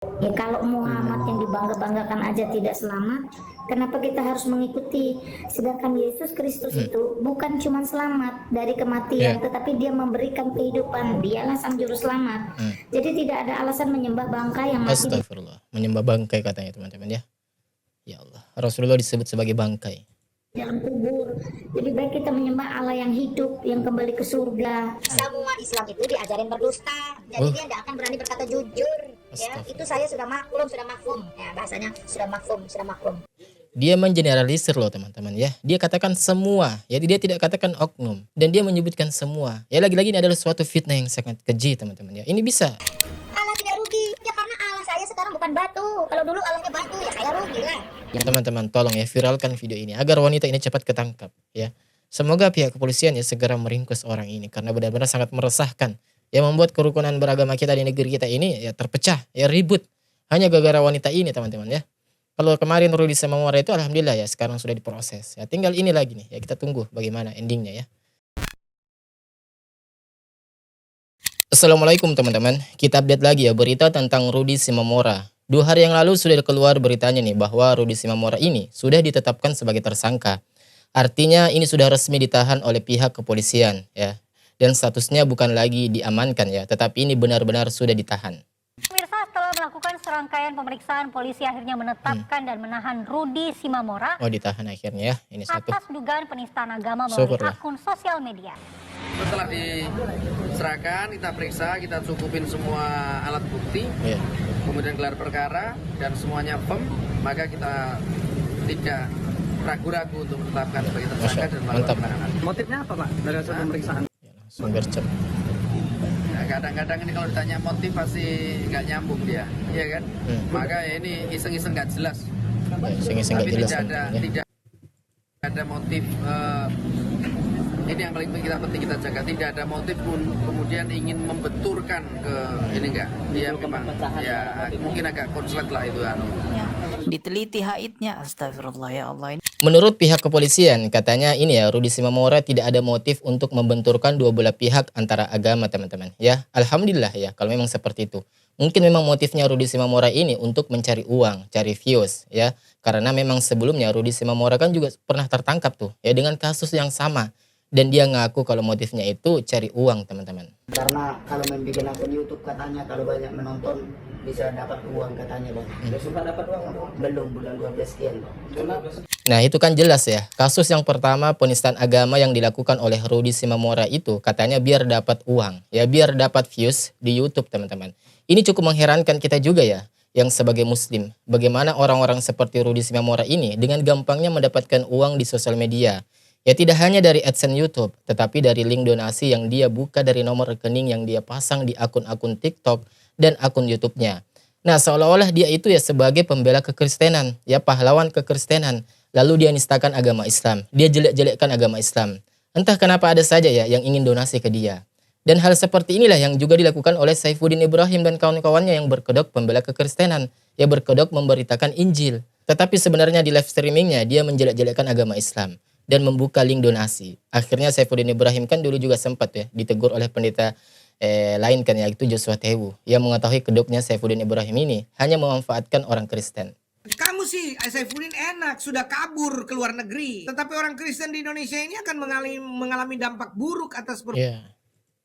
Ya kalau Muhammad yang dibangga-banggakan aja tidak selamat, kenapa kita harus mengikuti? Sedangkan Yesus Kristus Hmm, itu bukan cuma selamat dari ya, kematian, tetapi dia memberikan kehidupan. Dialah sang juru selamat. hmm. Jadi tidak ada alasan menyembah bangkai yang mati di Astagfirullah, menyembah bangkai katanya teman-teman ya. Ya Allah, Rasulullah disebut sebagai bangkai. dalam kubur. Lebih baik kita menyembah Allah yang hidup, yang kembali ke surga. Semua Islam itu diajarin berdusta, jadi Oh, dia tidak akan berani berkata jujur. Ya, itu astagfirullah. saya sudah maklum, sudah mafhum. Ya, bahasanya sudah mafhum, sudah maklum. Dia mengeneralisir loh teman-teman ya. Dia katakan semua, ya dia tidak katakan oknum. Dan dia menyebutkan semua. Ya lagi-lagi ini adalah suatu fitnah yang sangat keji teman-teman ya. Ini bisa. Allah tidak rugi, ya karena Allah saya sekarang bukan batu. Kalau dulu Allahnya batu, ya saya rugi lah. Ya teman-teman tolong ya viralkan video ini agar wanita ini cepat ketangkap ya. Semoga pihak kepolisian ya segera meringkus orang ini karena benar-benar sangat meresahkan. Yang membuat kerukunan beragama kita di negeri kita ini ya terpecah, ya ribut. Hanya gara-gara wanita ini teman-teman ya. Kalau kemarin Rudi Samamora itu alhamdulillah ya sekarang sudah diproses. Ya tinggal ini lagi nih ya kita tunggu bagaimana endingnya ya. Assalamualaikum teman-teman. Kita update lagi ya berita tentang Rudi Simamora. 2 hari yang lalu sudah keluar beritanya nih bahwa Rudi Simamora ini sudah ditetapkan sebagai tersangka. Artinya ini sudah resmi ditahan oleh pihak kepolisian ya. Dan statusnya bukan lagi diamankan ya, tetapi ini benar-benar sudah ditahan. Pemirsa, setelah melakukan serangkaian pemeriksaan, polisi akhirnya menetapkan dan menahan Rudi Simamora Oh ditahan akhirnya ya. Ini satu. atas dugaan penistaan agama melalui Syukurlah. akun sosial media. Setelah diserahkan, kita periksa, kita cukupin semua alat bukti, Ya. kemudian gelar perkara, dan semuanya firm, maka kita tidak ragu-ragu untuk menetapkan sebagai tersangka dan melakukan Mantap. penahanan. Motifnya apa Pak dari hasil pemeriksaan? Ya, langsung gercep. Nah, kadang-kadang ini kalau ditanya motif pasti nggak nyambung dia, iya kan? Maka ya ini iseng-iseng nggak jelas. Ya, iseng-iseng nggak Tapi jelas tidak ada, teman-teman ya. tidak ada motif. Ini yang paling kita penting kita jaga, tidak ada motif pun kemudian ingin membenturkan ke ini enggak, dia memang ya mungkin agak konslet lah itu anu. Diteliti haidnya, astagfirullah ya Allah ini. Menurut pihak kepolisian, katanya ini ya Rudi Simamora tidak ada motif untuk membenturkan dua belah pihak antara agama teman-teman. Ya, alhamdulillah ya kalau memang seperti itu. Mungkin memang motifnya Rudi Simamora ini untuk mencari uang, cari views ya. Karena memang sebelumnya Rudi Simamora kan juga pernah tertangkap tuh ya dengan kasus yang sama. Dan dia ngaku kalau motifnya itu cari uang teman-teman. Karena kalau membuat akun YouTube katanya kalau banyak menonton bisa dapat uang katanya Bang. Udah sempat dapat uang Bang? Belum, bulan 12 sekian Bang. Kenapa? Nah itu kan jelas ya, kasus yang pertama penistaan agama yang dilakukan oleh Rudi Simamora itu katanya biar dapat uang, ya biar dapat views di YouTube teman-teman. Ini cukup mengherankan kita juga ya, yang sebagai muslim. Bagaimana orang-orang seperti Rudi Simamora ini dengan gampangnya mendapatkan uang di sosial media. Ya tidak hanya dari AdSense YouTube, tetapi dari link donasi yang dia buka dari nomor rekening yang dia pasang di akun-akun TikTok dan akun YouTube-nya. Nah seolah-olah dia itu ya sebagai pembela kekristenan, ya pahlawan kekristenan. Lalu dia nistakan agama Islam, dia jelek-jelekkan agama Islam. Entah kenapa ada saja ya yang ingin donasi ke dia. Dan hal seperti inilah yang juga dilakukan oleh Saifuddin Ibrahim dan kawan-kawannya yang berkedok pembela kekristenan. Ya berkedok memberitakan Injil. Tetapi sebenarnya di live streamingnya dia menjelek-jelekkan agama Islam dan membuka link donasi. Akhirnya Saifuddin Ibrahim kan dulu juga sempat ya ditegur oleh pendeta lain kan yaitu Joshua Tewu yang mengetahui kedoknya Saifuddin Ibrahim ini hanya memanfaatkan orang Kristen. Kamu sih, Saifuddin enak, sudah kabur ke luar negeri. Tetapi orang Kristen di Indonesia ini akan mengalami dampak buruk atas Ya,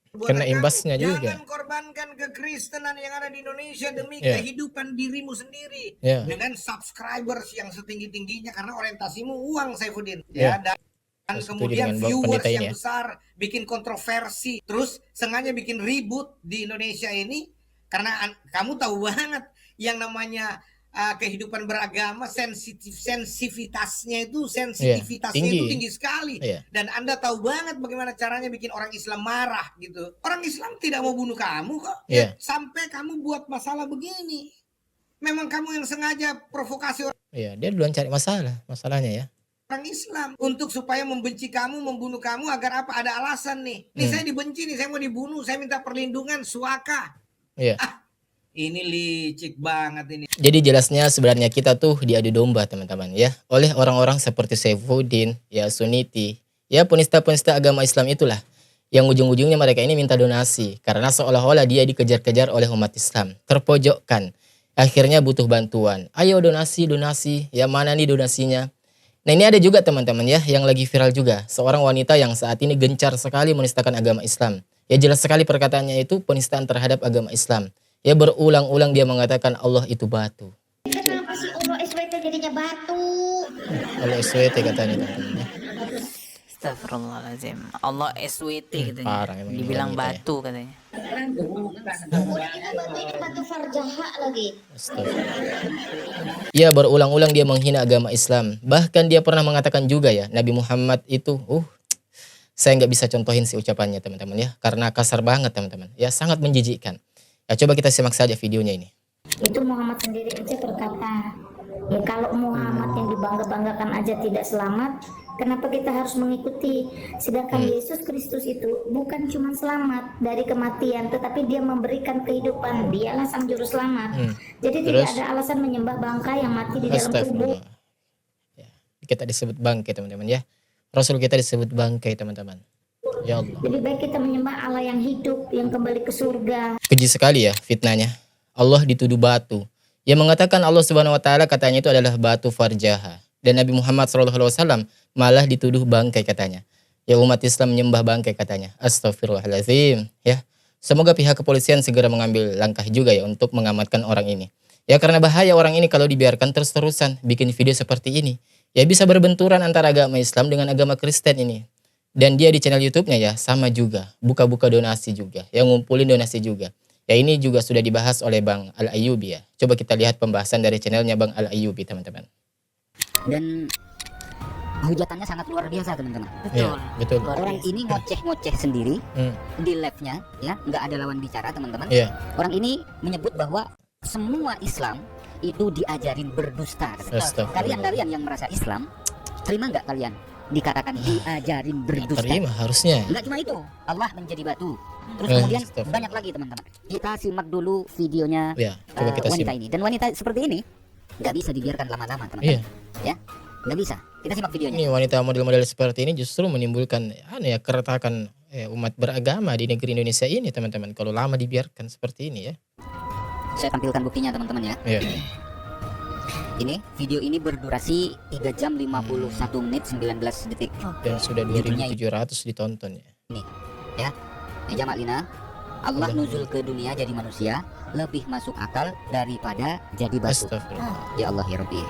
perbuatan kena imbasnya kamu. juga. Jangan korbankan kekristenan yang ada di Indonesia demi Ya. kehidupan dirimu sendiri. Ya. Dengan subscribers yang setinggi-tingginya karena orientasimu uang, Saifuddin. Ya. Dan Saya setuju kemudian dengan Bapak viewers Pendeta ini yang ya. besar, bikin kontroversi. Terus sengaja bikin ribut di Indonesia ini. Karena kamu tahu banget yang namanya kehidupan beragama sensitivitasnya itu tinggi sekali. Dan Anda tahu banget bagaimana caranya bikin orang Islam marah gitu. Orang Islam tidak mau bunuh kamu kok. Sampai kamu buat masalah begini. Memang kamu yang sengaja provokasi Iya, dia duluan cari masalahnya ya. orang Islam untuk supaya membenci kamu, membunuh kamu agar apa? Ada alasan nih. Nih saya dibenci nih, saya mau dibunuh, saya minta perlindungan, suaka. Iya. Ini licik banget ini. Jadi jelasnya sebenarnya kita tuh diadu domba teman-teman ya oleh orang-orang seperti Saifuddin, ya Sunniti, ya penista-penista agama Islam itulah yang ujung-ujungnya mereka ini minta donasi karena seolah-olah dia dikejar-kejar oleh umat Islam, terpojokkan. Akhirnya butuh bantuan. Ayo donasi, ya mana nih donasinya? Nah ini ada juga teman-teman ya yang lagi viral juga. Seorang wanita yang saat ini gencar sekali menistakan agama Islam. Ya jelas sekali perkataannya itu penistaan terhadap agama Islam. Ya berulang-ulang dia mengatakan Allah itu batu. Kenapa sih Allah SWT jadinya batu? Allah SWT katanya teman-teman ya. Astagfirullahaladzim. Allah SWT katanya. Parah emang Dibilang ini wanita ya. batu katanya. Ini batu farjaha lagi. Ia berulang-ulang dia menghina agama Islam. Bahkan dia pernah mengatakan juga ya, Nabi Muhammad itu, saya nggak bisa contohin si ucapannya teman-teman ya, karena kasar banget teman-teman. Ya sangat menjijikkan. Ya coba kita simak saja videonya ini. Itu Muhammad sendiri aja berkata, ya kalau Muhammad yang dibangga-banggakan aja tidak selamat, kenapa kita harus mengikuti? Sedangkan Yesus Kristus itu bukan cuma selamat dari kematian, tetapi dia memberikan kehidupan. Dialah sang juru selamat. Jadi tidak ada alasan menyembah bangkai yang mati di dalam tubuh. Ya, kita disebut bangkai teman-teman ya. Rasul kita disebut bangkai teman-teman. Ya Allah. Lebih baik kita menyembah Allah yang hidup, yang kembali ke surga. Keji sekali ya fitnahnya. Allah dituduh batu. Yang mengatakan Allah Subhanahu wa taala katanya itu adalah batu farjaha. Dan Nabi Muhammad SAW malah dituduh bangkai katanya. Ya umat Islam menyembah bangkai katanya. Astagfirullahaladzim. Ya. Semoga pihak kepolisian segera mengambil langkah juga ya untuk mengamankan orang ini. Ya karena bahaya orang ini kalau dibiarkan terus-terusan bikin video seperti ini. Ya bisa berbenturan antara agama Islam dengan agama Kristen ini. Dan dia di channel YouTube-nya ya sama juga. Buka-buka donasi juga. Ya ngumpulin donasi juga. Ya ini juga sudah dibahas oleh Bang Al-Ayyubi ya. Coba kita lihat pembahasan dari channelnya Bang Al-Ayyubi teman-teman. Dan hujatannya sangat luar biasa teman-teman. Betul. Betul. Orang ini ngoceh-ngoceh sendiri di live-nya ya, nggak ada lawan bicara teman-teman. Orang ini menyebut bahwa semua Islam itu diajarin berdusta. Kalian yang merasa Islam, terima nggak kalian dikatakan diajarin berdusta? Terima harusnya. Nggak cuma itu, Allah menjadi batu. Terus kemudian banyak lagi teman-teman. Kita simak dulu videonya coba kita wanita simak. ini. Dan wanita seperti ini nggak bisa dibiarkan lama-lama teman-teman. Ya, nggak bisa. Kita simak videonya. Ini wanita model-model seperti ini justru menimbulkan keretakan umat beragama di negeri Indonesia ini teman-teman. Kalau lama dibiarkan seperti ini ya. Saya tampilkan buktinya teman-teman ya. Ini video ini berdurasi 3 jam 51 menit 19 detik. Dan sudah 2.700 ditonton ya. Ini ya. Jamak Lina, Allah nuzul ke dunia jadi manusia lebih masuk akal daripada jadi batu. Ya Allah ya Rabbi.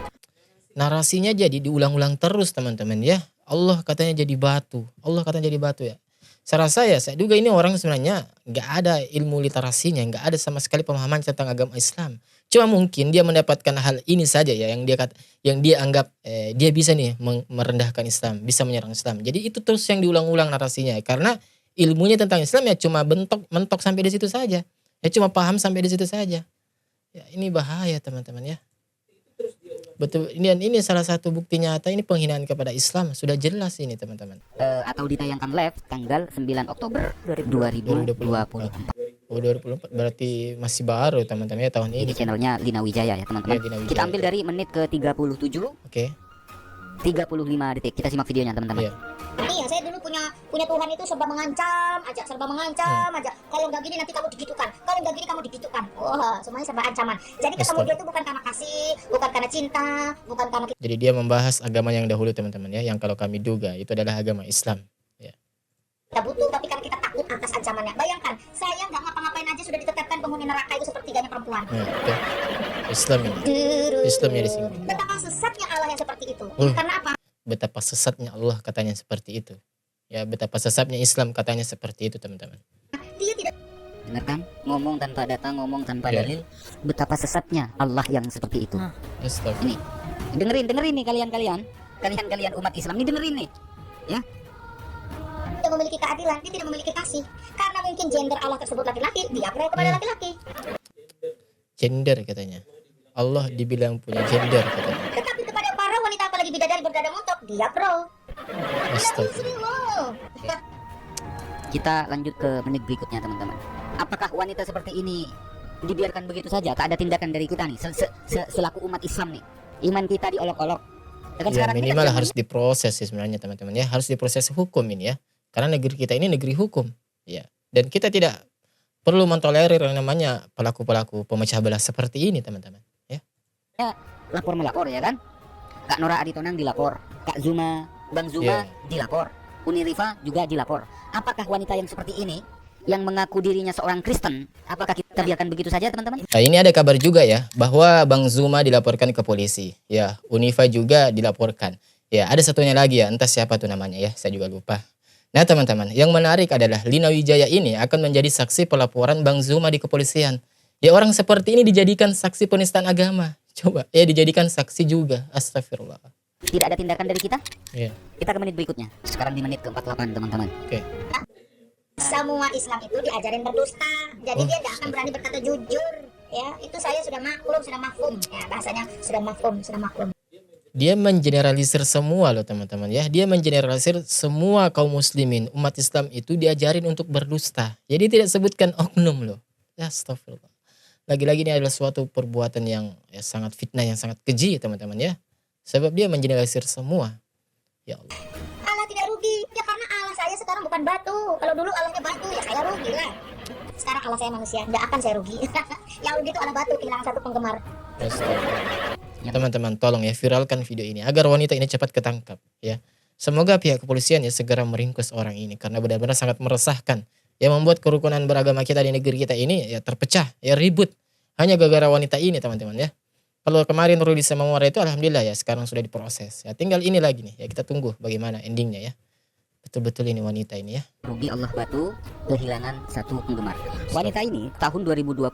Narasinya jadi diulang-ulang terus teman-teman ya. Allah katanya jadi batu. Allah katanya jadi batu ya. Saya duga ini orang sebenarnya nggak ada ilmu literasinya, nggak ada sama sekali pemahaman tentang agama Islam. Cuma mungkin dia mendapatkan hal ini saja ya yang dia anggap dia bisa nih merendahkan Islam, bisa menyerang Islam. Jadi itu terus yang diulang-ulang narasinya karena ilmunya tentang Islam ya cuma mentok sampai di situ saja. Ya cuma paham sampai di situ saja. Ya ini bahaya teman-teman ya. Betul, ini salah satu bukti nyata ini penghinaan kepada Islam. Sudah jelas ini teman-teman. Atau ditayangkan live tanggal 9 Oktober 2024. Oh 2024 berarti masih baru teman-teman ya tahun ini. Ini channelnya Lina Wijaya ya teman-teman. Kita ambil dari menit ke 37. Oke. 35 detik. Kita simak videonya teman-teman. Iya, saya dulu punya Tuhan itu serba mengancam aja. Kalau nggak gini nanti kamu digitukan. Kalau nggak gini kamu digitukan. Wah, semuanya serba ancaman. Jadi ketemu dia itu bukan karena kasih, bukan karena cinta, bukan karena. Jadi dia membahas agama yang dahulu teman-teman ya, yang kalau kami duga itu adalah agama Islam. Ya. Kita butuh, tapi karena kita takut atas ancamannya. Bayangkan, saya nggak ngapa-ngapain aja sudah ditetapkan penghuni neraka itu sepertiganya perempuan. Islam ini. Islamnya di sini. Betapa sesatnya Allah yang seperti itu. Karena apa? Betapa sesatnya Allah katanya seperti itu. Ya betapa sesatnya Islam katanya seperti itu teman-teman. Dia tidak. Benar kan? Ngomong tanpa data, ngomong tanpa dalil. Betapa sesatnya Allah yang seperti itu. Ini dengerin nih kalian umat Islam ini dengerin nih. Ya. Tidak memiliki keadilan, dia tidak memiliki kasih. Karena mungkin gender Allah tersebut laki-laki, dia pro kepada laki-laki. Gender katanya. Allah dibilang punya gender katanya. Tetapi kepada para wanita apalagi bidadari berdada montok, dia pro. Kita lanjut ke menit berikutnya teman-teman. Apakah wanita seperti ini dibiarkan begitu saja? Tak ada tindakan dari kita nih selaku umat Islam nih. Iman kita diolok-olok. Ya minimal harus diproses sih sebenarnya teman-teman ya. Harus diproses hukum ini ya. Karena negeri kita ini negeri hukum. Ya. Dan kita tidak perlu mentolerir yang namanya pelaku-pelaku pemecah belah seperti ini, teman-teman. Ya. Lapor melapor ya kan? Kak Nora Aditonang dilapor, Kak Zuma, Bang Zuma dilapor, Uni Rifa juga dilapor. Apakah wanita yang seperti ini yang mengaku dirinya seorang Kristen, apakah kita biarkan begitu saja, teman-teman? Nah, ini ada kabar juga ya bahwa Bang Zuma dilaporkan ke polisi. Ya, Unifa juga dilaporkan. Ya, ada satunya lagi ya, entah siapa tuh namanya ya, saya juga lupa. Nah, teman-teman, yang menarik adalah Lina Wijaya ini akan menjadi saksi pelaporan Bang Zuma di kepolisian. Dia orang seperti ini dijadikan saksi penistaan agama. Coba, ya dijadikan saksi juga. Astagfirullah. Tidak ada tindakan dari kita? Iya. Kita ke menit berikutnya. Sekarang di menit ke-48, teman-teman. Oke. Semua Islam itu diajarin berdusta. Jadi dia tidak akan berani berkata jujur. Ya, itu saya sudah maklum, sudah mafhum. Ya, bahasanya sudah mafhum, sudah maklum. Dia mengeneralisir semua loh, teman-teman ya. Dia mengeneralisir semua kaum muslimin, umat Islam itu diajarin untuk berdusta. Jadi tidak sebutkan oknum loh. Ya, astagfirullah. Lagi-lagi ini adalah suatu perbuatan yang ya, sangat fitnah, yang sangat keji, teman-teman ya. Sebab dia mengeneralisir semua. Ya Allah. Allah tidak rugi. Ya karena Allah saya sekarang bukan batu. Kalau dulu Allahnya batu, ya saya rugi lah. Sekarang Allah saya manusia, tidak akan saya rugi. Yang rugi itu Allah batu, kehilangan satu penggemar. Teman-teman, tolong ya viralkan video ini agar wanita ini cepat ketangkap ya. Semoga pihak kepolisian ya segera meringkus orang ini karena benar-benar sangat meresahkan. Yang membuat kerukunan beragama kita di negeri kita ini ya terpecah, ya ribut hanya gara-gara wanita ini, teman-teman ya. Kalau kemarin Rudy Samamora itu alhamdulillah ya sekarang sudah diproses. Ya tinggal ini lagi nih ya, kita tunggu bagaimana endingnya ya. Betul-betul ini wanita ini ya. Rugi Allah batu, kehilangan satu penggemar. Wanita ini tahun 2022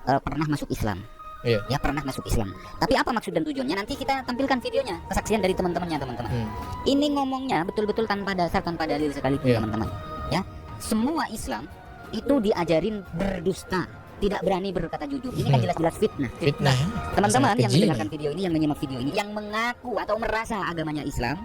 pernah masuk Islam. Iya. Ya pernah masuk Islam. Tapi apa maksud dan tujuannya? Nanti kita tampilkan videonya, kesaksian dari teman-temannya, teman-teman. Ini ngomongnya betul-betul tanpa dasar, tanpa dalil sekalipun, teman-teman. Ya, semua Islam itu diajarin berdusta, tidak berani berkata jujur. Ini kan jelas-jelas fitnah. Fitnah. Teman-teman yang mendengarkan video ini, yang menyimak video ini, yang mengaku atau merasa agamanya Islam,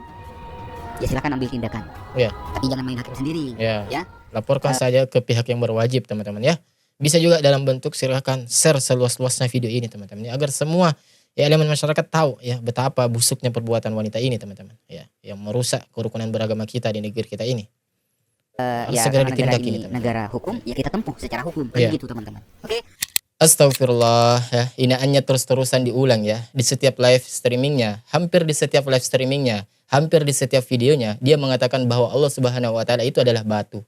ya silakan ambil tindakan. Ya. Tapi jangan main hakim sendiri. Ya. Laporkan saja ke pihak yang berwajib, teman-teman ya. Bisa juga dalam bentuk silahkan share seluas-luasnya video ini, teman-teman ya, agar semua ya elemen masyarakat tahu ya betapa busuknya perbuatan wanita ini, teman-teman ya, yang merusak kerukunan beragama kita di negeri kita ini. Ya segera negara ditindak ini ini, negara hukum, ya kita tempuh secara hukum, Ya. begitu teman-teman. Oke. Astagfirullah ya, inaannya terus-terusan diulang ya di setiap live streamingnya, hampir di setiap live streamingnya, hampir di setiap videonya dia mengatakan bahwa Allah Subhanahu Wa Taala itu adalah batu.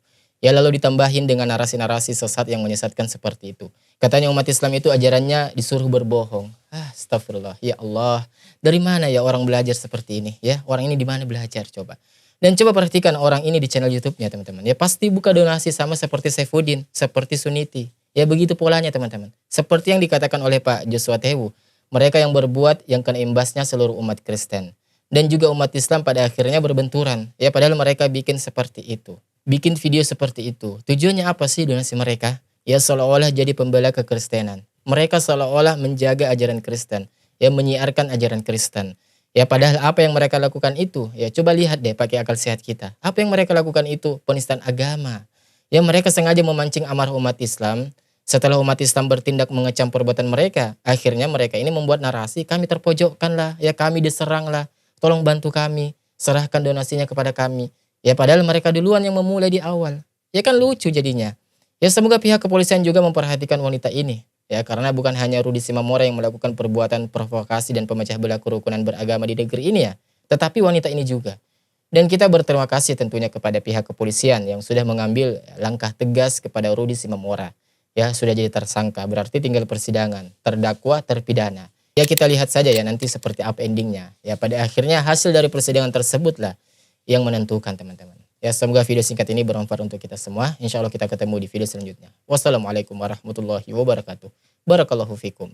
Ya lalu ditambahin dengan narasi-narasi sesat yang menyesatkan seperti itu. Katanya umat Islam itu ajarannya disuruh berbohong. Astagfirullah. Ya Allah, dari mana ya orang belajar seperti ini? Ya, orang ini di mana belajar coba? Dan coba perhatikan orang ini di channel YouTube-nya, teman-teman. Ya pasti buka donasi sama seperti Saifuddin, seperti Suniti. Ya begitu polanya, teman-teman. Seperti yang dikatakan oleh Pak Joshua Tewu, mereka yang berbuat yang kena imbasnya seluruh umat Kristen. Dan juga umat Islam pada akhirnya berbenturan. Ya padahal mereka bikin seperti itu. Bikin video seperti itu. Tujuannya apa sih donasi mereka? Ya seolah-olah jadi pembela kekristenan. Mereka seolah-olah menjaga ajaran Kristen. Ya menyiarkan ajaran Kristen. Ya padahal apa yang mereka lakukan itu? Ya coba lihat deh pakai akal sehat kita. Apa yang mereka lakukan itu? Penistaan agama. Ya mereka sengaja memancing amarah umat Islam. Setelah umat Islam bertindak mengecam perbuatan mereka. Akhirnya mereka ini membuat narasi. Kami terpojokkan lah. Ya kami diserang lah. Tolong bantu kami. Serahkan donasinya kepada kami. Ya padahal mereka duluan yang memulai di awal. Ya kan lucu jadinya. Ya semoga pihak kepolisian juga memperhatikan wanita ini. Ya karena bukan hanya Rudy Simamora yang melakukan perbuatan provokasi dan pemecah belah kerukunan beragama di negeri ini ya. Tetapi wanita ini juga. Dan kita berterima kasih tentunya kepada pihak kepolisian yang sudah mengambil langkah tegas kepada Rudy Simamora. Ya sudah jadi tersangka, berarti tinggal persidangan. Terdakwa, terpidana. Ya kita lihat saja ya nanti seperti apa endingnya. Ya pada akhirnya hasil dari persidangan tersebutlah yang menentukan, teman-teman. Ya semoga video singkat ini bermanfaat untuk kita semua. Insya Allah kita ketemu di video selanjutnya. Wassalamualaikum warahmatullahi wabarakatuh. Barakallahu fikum.